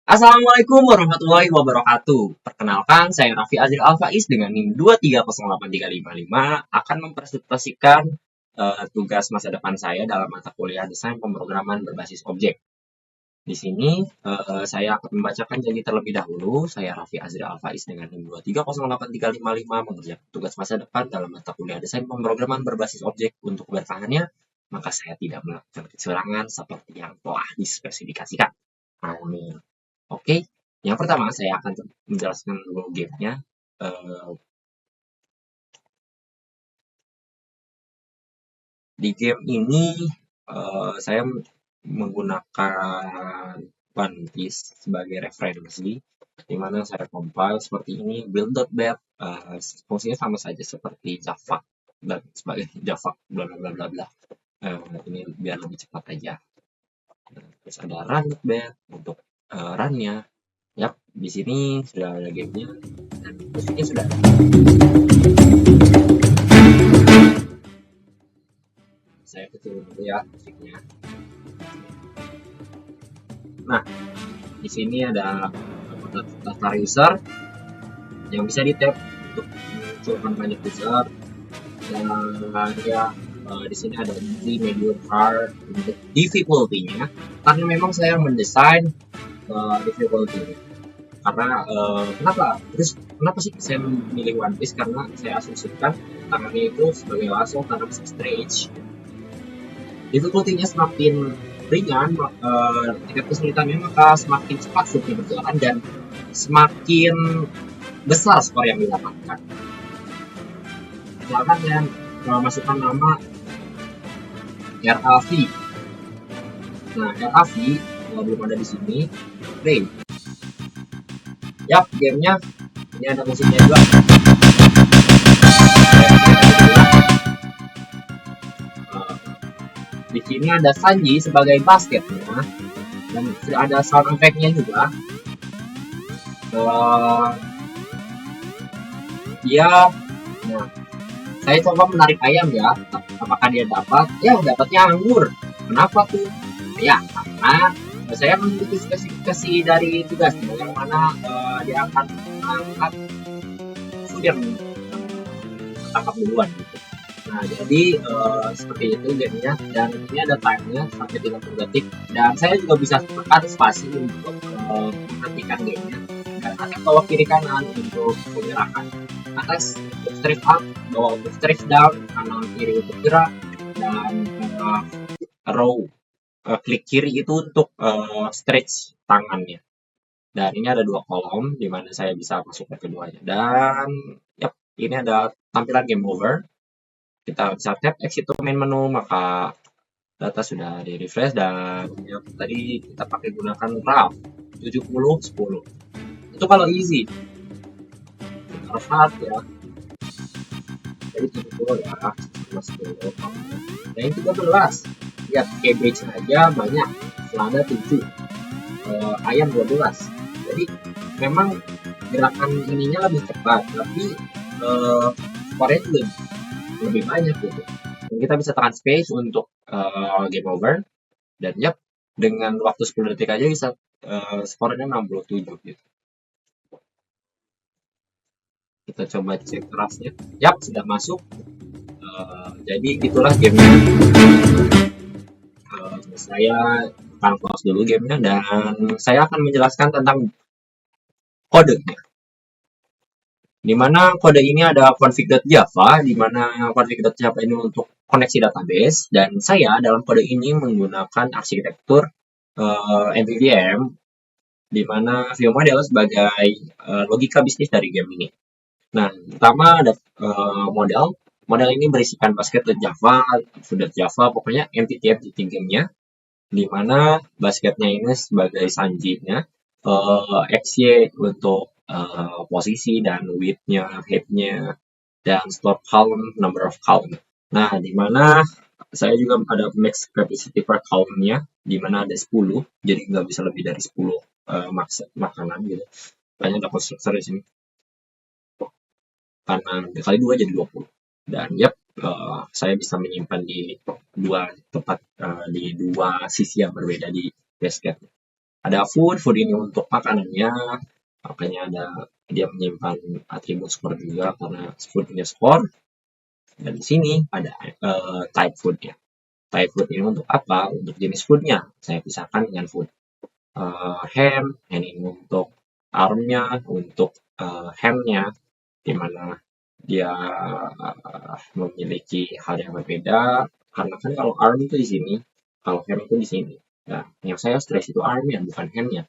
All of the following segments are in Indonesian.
Assalamualaikum warahmatullahi wabarakatuh. Perkenalkan, saya Raffi Azril Alfaiz dengan NIM 2308355 akan mempresentasikan tugas masa depan saya dalam mata kuliah desain pemrograman berbasis objek. Di sini saya akan membacakan janji terlebih dahulu. Saya Raffi Azril Alfaiz dengan NIM 2308355 mengerjakan tugas masa depan dalam mata kuliah desain pemrograman berbasis objek. Untuk keberkahannya, maka saya tidak melakukan kecurangan seperti yang telah dispesifikasikan. Amin. Oke, yang pertama saya akan menjelaskan dulu gamenya. Di game ini saya menggunakan One Piece sebagai referensi, di mana saya compile seperti ini, build.bat, fungsinya sama saja seperti Java dan sebagai Java, bla bla bla bla. Ini biar lebih cepat aja. Terus ada run.bat untuk run-nya. Yap, di sini sudah ada gamenya dan musiknya sudah ada. Saya kecil dulu ya musiknya. Nah, di sini ada daftar user yang bisa di-tap untuk munculkan banyak user dan ya di sini ada easy, medium, hard untuk difficulty-nya karena memang saya mendesain difficulty karena kenapa sih saya memilih One Piece, karena saya asumsikan tangannya itu sebagai lasso karena bisa stretch. Difficulty-nya semakin ringan, tingkat kesulitannya maka semakin cepat struknya berjalan dan semakin besar skor yang didapatkan. Misalkan yang masukkan nama RAV. Nah, RAV belum ada di sini. Play. Yap, gamenya ini ada musiknya juga. Di sini ada Sanji sebagai basketnya dan sudah ada sound effect-nya juga. Nah, saya coba menarik ayam ya, apakah dia dapat? Ya, dapatnya anggur. Kenapa tuh? Ya, karena saya mengikuti spesifikasi dari tugasnya yang mana dia akan mengangkat food yang tertangkap duluan gitu. Nah, jadi seperti itu jadinya, dan ini ada time-nya sampai 30 detik dan saya juga bisa tekan spasi untuk menghentikan gamenya dan atas bawah kiri kanan untuk pergerakan, atas untuk stretch up, bawah untuk stretch down, kanan kiri untuk gerak, dan row klik kiri itu untuk stretch tangannya. Dan ini ada dua kolom di mana saya bisa masuk ke keduanya. Dan yep, ini ada tampilan game over. Kita bisa tap exit to main menu, maka data sudah di refresh dan ya, tadi kita pakai gunakan RAV 7010. Itu kalau easy. Harus hard ya. Jadi 70 ya, 10. Nah, yang 13. Lihat cabbage aja banyak. Selada 7. Ayam 12. Jadi memang gerakan ininya lebih cepat, tapi skornya juga lebih banyak gitu. Dan kita bisa tekan space untuk game over. Dan yap, dengan waktu 10 detik aja bisa skornya 67 gitu. Kita coba cek trustnya. Yap, sudah masuk. Jadi itulah gamenya. Saya akan close dulu gamenya dan saya akan menjelaskan tentang kodenya. Di mana kode ini ada config.java, di mana config.java ini untuk koneksi database, dan saya dalam kode ini menggunakan arsitektur MVVM, di mana view model sebagai logika bisnis dari game ini. Nah, pertama ada model ini berisikan basket.java, Java, pokoknya entity game-nya, di mana basketnya ini sebagai Sanji-nya, XY untuk posisi dan width-nya, height-nya, dan store column, number of column. Nah, di mana saya juga ada max capacity per column-nya, di mana ada 10, jadi nggak bisa lebih dari 10 makanan gitu. Banyak ada konstruktor di sini. Karena kali 2 jadi 20. Dan yep, saya bisa menyimpan di dua tempat, di dua sisi yang berbeda di basket. Ada food ini untuk makanannya, makanya dia menyimpan atribut skor juga karena food punya skor. Dan di sini ada type foodnya. Type food ini untuk apa? Untuk jenis foodnya. Saya pisahkan dengan food. Ham ini untuk armnya, untuk hamnya, dimana dia memiliki hal yang berbeda. Karena kan kalau arm itu di sini, kalau ham itu di sini. Nah, yang saya stress itu armnya, bukan hamnya.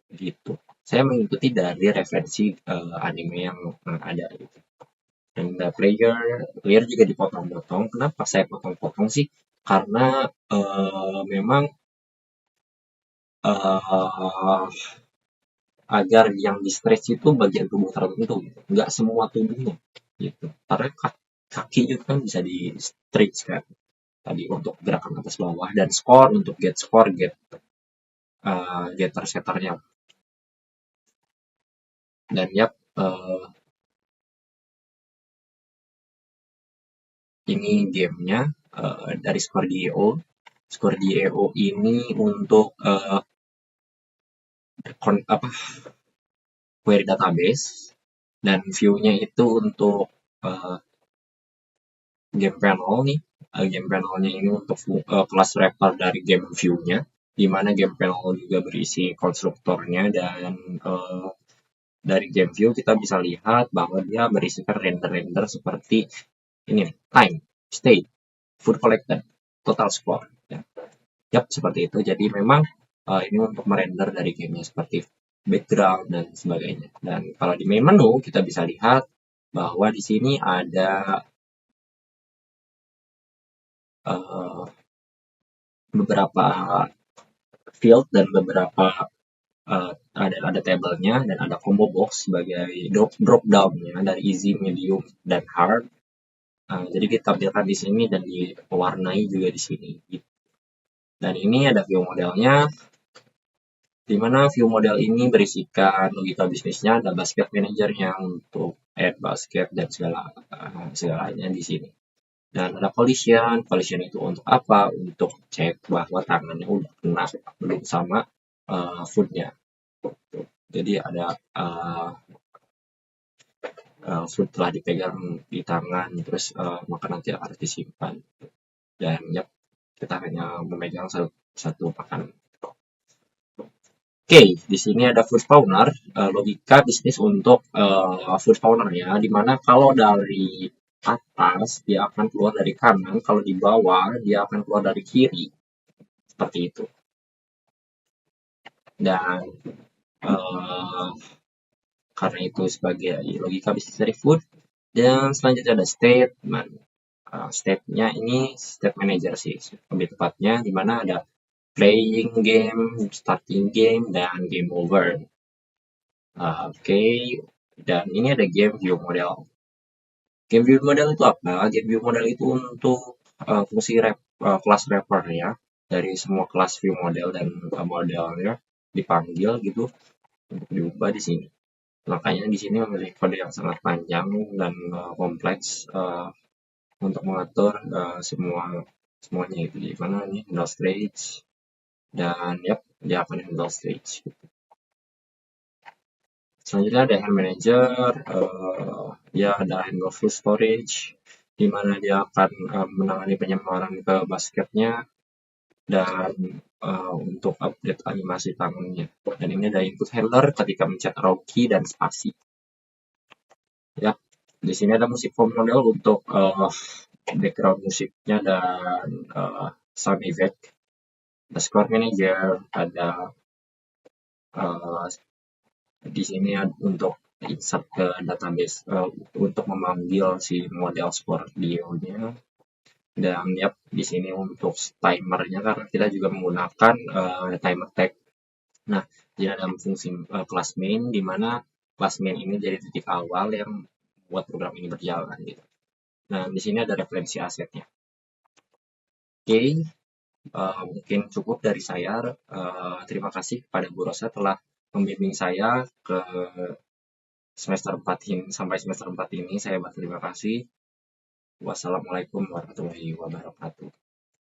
Gitu. Saya mengikuti dari referensi anime yang ada gitu. Dan player juga dipotong-potong. Kenapa saya potong-potong sih? Karena memang agar yang di stretch itu bagian tubuh tertentu, gitu. Nggak semua tubuhnya, gitu. Karena kaki juga kan bisa di stretch kan. Tadi untuk gerakan atas bawah dan score untuk get getter setternya. Dan ini gamenya dari Score.io. Score.io ini untuk query database, dan view-nya itu untuk game panel nih. Game panelnya ini untuk class wrapper dari game view-nya, di mana game panel juga berisi konstruktornya, dan dari game view kita bisa lihat bahwa dia berisikan render-render seperti ini, time, state, food collected, total score. Yap, seperti itu. Jadi memang ini untuk merender dari gamenya seperti background dan sebagainya. Dan kalau di main menu kita bisa lihat bahwa di sini ada beberapa field dan beberapa ada tabelnya, dan ada combo box sebagai drop down-nya dari easy, medium, dan hard. Jadi ditampilkan di sini dan diwarnai juga di sini. Dan ini ada view modelnya, di mana view model ini berisikan logika bisnisnya, ada basket manajernya untuk add basket dan segalanya di sini. Dan ada collision itu untuk apa? Untuk cek bahwa tangannya udah kena belum sama foodnya. Jadi ada food telah dipegang di tangan, terus makanan tidak harus disimpan. Dan kita hanya memegang satu makanan. Oke, di sini ada food spawner, logika bisnis untuk food spawnernya, dimana kalau dari atas dia akan keluar dari kanan, kalau di bawah dia akan keluar dari kiri, seperti itu. Dan karena itu sebagai logika bisnis dari food. Dan selanjutnya ada statement. State-nya ini state manager sih, lebih tepatnya, dimana ada playing game, starting game, dan game over. Oke. Dan ini ada game view model. Game view model itu apa? Game view model itu untuk fungsi kelas wrapper ya, dari semua kelas view model dan modelnya dipanggil gitu untuk diubah di sini. Makanya di sini memiliki kode yang sangat panjang dan kompleks untuk mengatur semuanya itu. Di mana ini handle stage, dan dia akan handle stage. Selanjutnya ada hand manager, dia ada handle full storage, di mana dia akan menangani penyebaran ke basketnya, dan untuk update animasi tangannya. Dan ini ada input handler ketika mencet arrow key dan spasi. Ya, di sini ada musik form model untuk background musiknya dan sound effect. Ada score manager, ada di sini untuk insert ke database untuk memanggil si model Score.io-nya. Dan di sini untuk timernya, karena kita juga menggunakan timer tag. Nah, di dalam fungsi kelas main, di mana kelas main ini jadi titik awal yang buat program ini berjalan gitu. Nah, di sini ada referensi asetnya. Oke, mungkin cukup dari saya. Terima kasih kepada Bu Rosa telah membimbing saya ke semester 4 ini, sampai semester 4 ini. Saya berterima kasih. Wassalamualaikum warahmatullahi wabarakatuh.